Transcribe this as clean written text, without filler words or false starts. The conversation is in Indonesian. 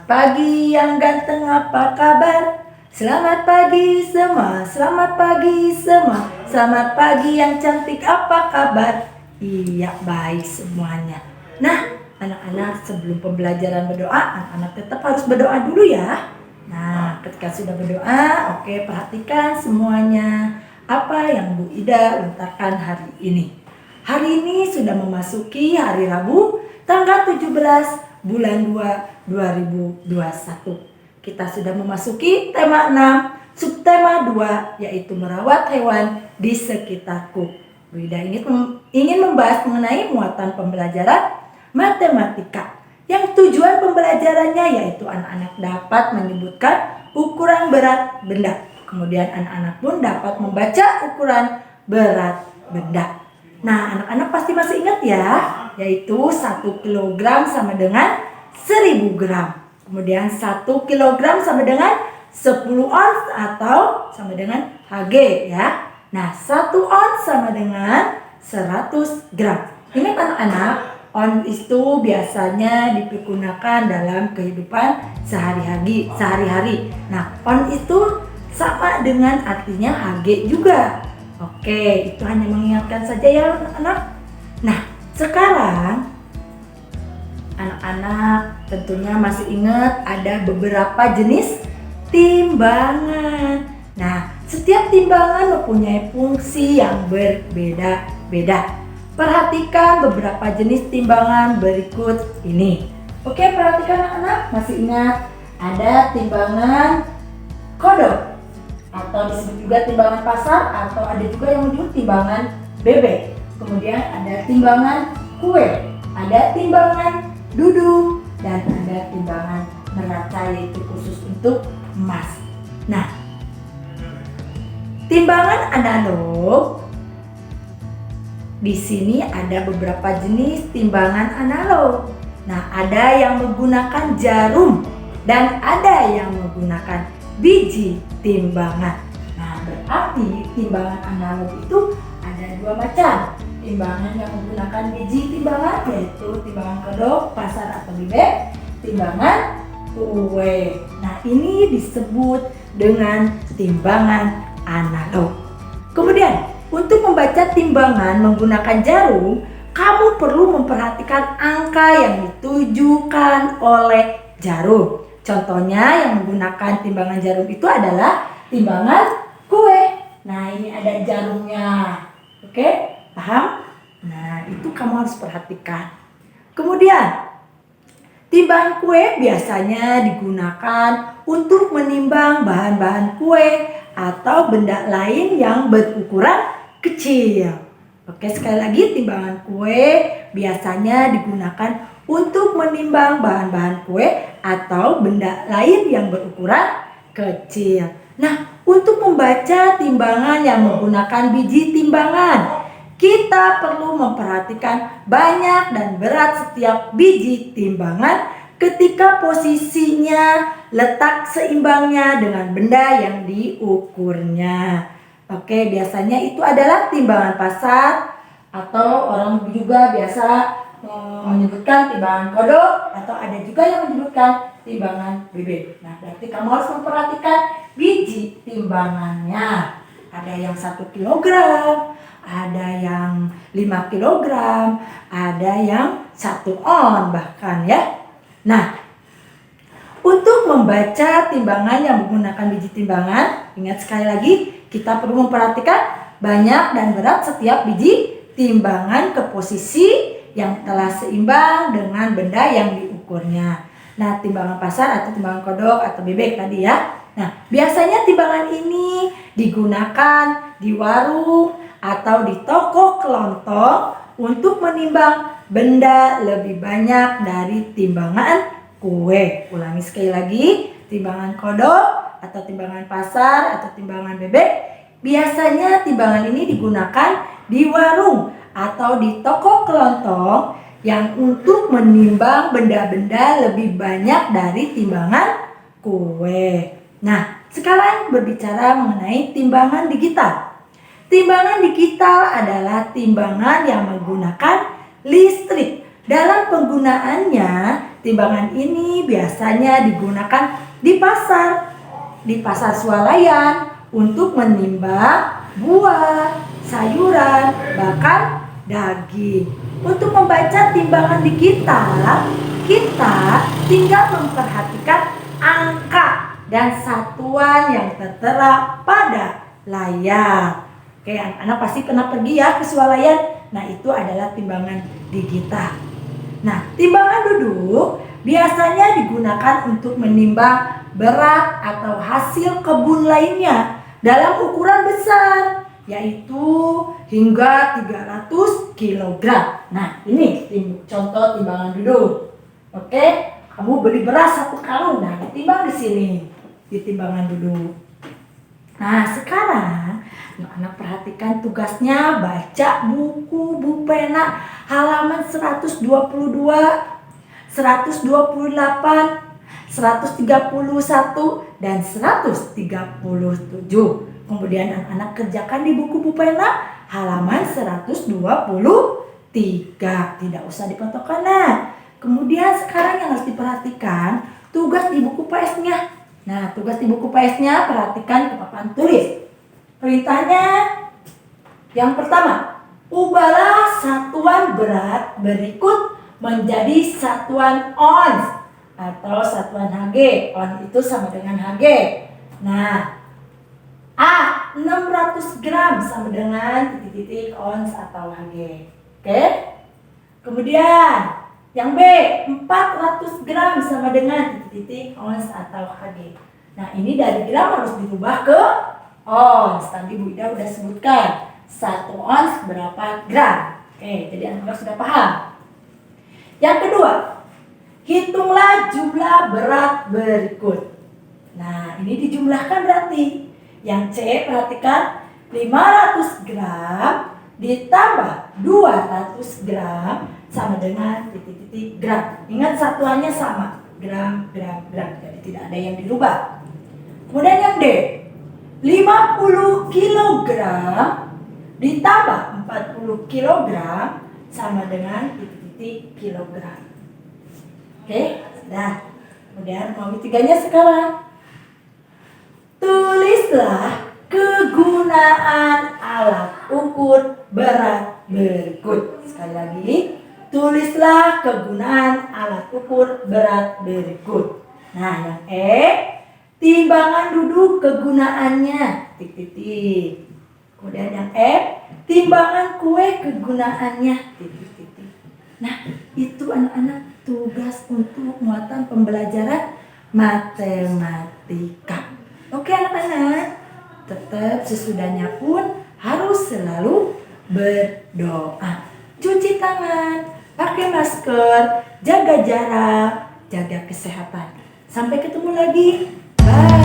Pagi yang ganteng, apa kabar? Selamat pagi semua, selamat pagi semua. Selamat pagi yang cantik, apa kabar? Iya, baik semuanya. Nah, anak-anak, sebelum pembelajaran berdoa, anak-anak tetap harus berdoa dulu ya. Nah, ketika sudah berdoa, oke, perhatikan semuanya apa yang Bu Ida lontarkan hari ini. Hari ini sudah memasuki hari Rabu, tanggal 17 bulan 2 2021. Kita sudah memasuki tema 6, subtema 2, yaitu merawat hewan di sekitarku. Bu Ida ingin membahas mengenai muatan pembelajaran matematika, yang tujuan pembelajarannya yaitu anak-anak dapat menyebutkan ukuran berat benda. Kemudian anak-anak pun dapat membaca ukuran berat benda. Nah, anak-anak pasti masih ingat ya, yaitu 1 kilogram sama dengan 1000 gram. Kemudian 1 kilogram sama dengan 10 ons atau sama dengan Hg ya. Nah, 1 ons sama dengan 100 gram. Ingat anak-anak, ons itu biasanya digunakan dalam kehidupan sehari-hari. Nah, ons itu sama dengan artinya Hg juga. Oke, itu hanya mengingatkan saja ya anak-anak. Nah, sekarang anak-anak tentunya masih ingat ada beberapa jenis timbangan. Nah, setiap timbangan mempunyai fungsi yang berbeda-beda. Perhatikan beberapa jenis timbangan berikut ini. Oke, perhatikan anak-anak, masih ingat ada timbangan kodok, atau disebut juga timbangan pasar, atau ada juga yang menyebut timbangan bebek. Kemudian ada timbangan kue, ada timbangan duduk, dan ada timbangan neraca yaitu khusus untuk emas. Nah, timbangan analog, di sini ada beberapa jenis timbangan analog. Nah, ada yang menggunakan jarum dan ada yang menggunakan biji timbangan. Nah, berarti timbangan analog itu ada 2 macam. Timbangan yang menggunakan biji timbangan yaitu timbangan kodok, pasar atau bebek, timbangan kue. Nah, ini disebut dengan timbangan analog. Kemudian, untuk membaca timbangan menggunakan jarum, kamu perlu memperhatikan angka yang ditujukan oleh jarum. Contohnya yang menggunakan timbangan jarum itu adalah timbangan kue. Nah, ini ada jarumnya. Oke, paham? Nah, itu kamu harus perhatikan. Kemudian, timbangan kue biasanya digunakan untuk menimbang bahan-bahan kue atau benda lain yang berukuran kecil. Oke, sekali lagi, timbangan kue biasanya digunakan untuk menimbang bahan-bahan kue atau benda lain yang berukuran kecil. Nah, untuk membaca timbangan yang menggunakan biji timbangan, kita perlu memperhatikan banyak dan berat setiap biji timbangan ketika posisinya, letak seimbangnya dengan benda yang diukurnya. Oke, biasanya itu adalah timbangan pasar, atau orang juga biasa menyebutkan timbangan kodok, atau ada juga yang menyebutkan timbangan bebek. Nah, berarti kamu harus memperhatikan biji timbangannya. Ada yang 1 kilogram, ada yang 5 kilogram, ada yang 1 on bahkan ya. Nah, untuk membaca timbangan yang menggunakan biji timbangan, ingat sekali lagi, kita perlu memperhatikan banyak dan berat setiap biji timbangan ke posisi yang telah seimbang dengan benda yang diukurnya. Nah, timbangan pasar atau timbangan kodok atau bebek tadi ya. Nah, biasanya timbangan ini digunakan di warung atau di toko kelontong untuk menimbang benda lebih banyak dari timbangan kue. Ulangi sekali lagi, timbangan kodok atau timbangan pasar atau timbangan bebek, biasanya timbangan ini digunakan di warung atau di toko kelontong yang untuk menimbang benda-benda lebih banyak dari timbangan kue. Nah, sekarang berbicara mengenai timbangan digital. Timbangan digital adalah timbangan yang menggunakan listrik. Dalam penggunaannya, timbangan ini biasanya digunakan di pasar swalayan untuk menimbang buah, sayuran, bahkan daging. Untuk membaca timbangan di kita tinggal memperhatikan angka dan satuan yang tertera pada layar. Oke, anak-anak pasti pernah pergi ya ke swalayan. Nah, itu adalah timbangan digital. Nah, timbangan duduk biasanya digunakan untuk menimbang berat atau hasil kebun lainnya dalam ukuran besar, yaitu hingga 300 kg. Nah, ini contoh timbangan duduk. Oke, kamu beli beras 1 karung, nah ditimbang di sini, di timbangan duduk. Nah, sekarang anak perhatikan tugasnya, baca buku pena halaman 122, 128, 131, dan 137. Kemudian anak-anak kerjakan di buku pena halaman 123. Tidak usah dipotokkan. Nah, kemudian sekarang yang harus diperhatikan tugas di buku PS-nya. Nah, tugas di buku PS-nya perhatikan ke papan tulis. Perintahnya yang pertama, ubahlah satuan berat berikut menjadi satuan ons atau satuan Hg. Ons itu sama dengan Hg. Nah, A 600 gram sama dengan titik-titik ons atau Hg. Oke? Kemudian yang B 400 gram sama dengan titik-titik ons atau Hg. Nah, ini dari gram harus dirubah ke ons. Tadi Bu Ida udah sebutkan 1 ons berapa gram. Oke, jadi anak-anak sudah paham. Yang kedua, hitunglah jumlah berat berikut. Nah, ini dijumlahkan berarti. Yang C, perhatikan 500 gram ditambah 200 gram sama dengan titik-titik gram. Ingat satuannya sama, gram. Jadi tidak ada yang dirubah. Kemudian yang D, 50 kg ditambah 40 kg sama dengan titik-titik kilogram. Oke, sudah. Kemudian nomor 3-nya sekarang. Tulislah kegunaan alat ukur berat berikut. Sekali lagi, tulislah kegunaan alat ukur berat berikut. Nah, yang E, timbangan duduk kegunaannya, titik-titik. Kemudian yang F, timbangan kue kegunaannya, titik-titik. Nah, itu anak-anak tugas untuk muatan pembelajaran matematika. Oke anak-anak, tetap sesudahnya pun harus selalu berdoa. Cuci tangan, pakai masker, jaga jarak, jaga kesehatan. Sampai ketemu lagi. Bye.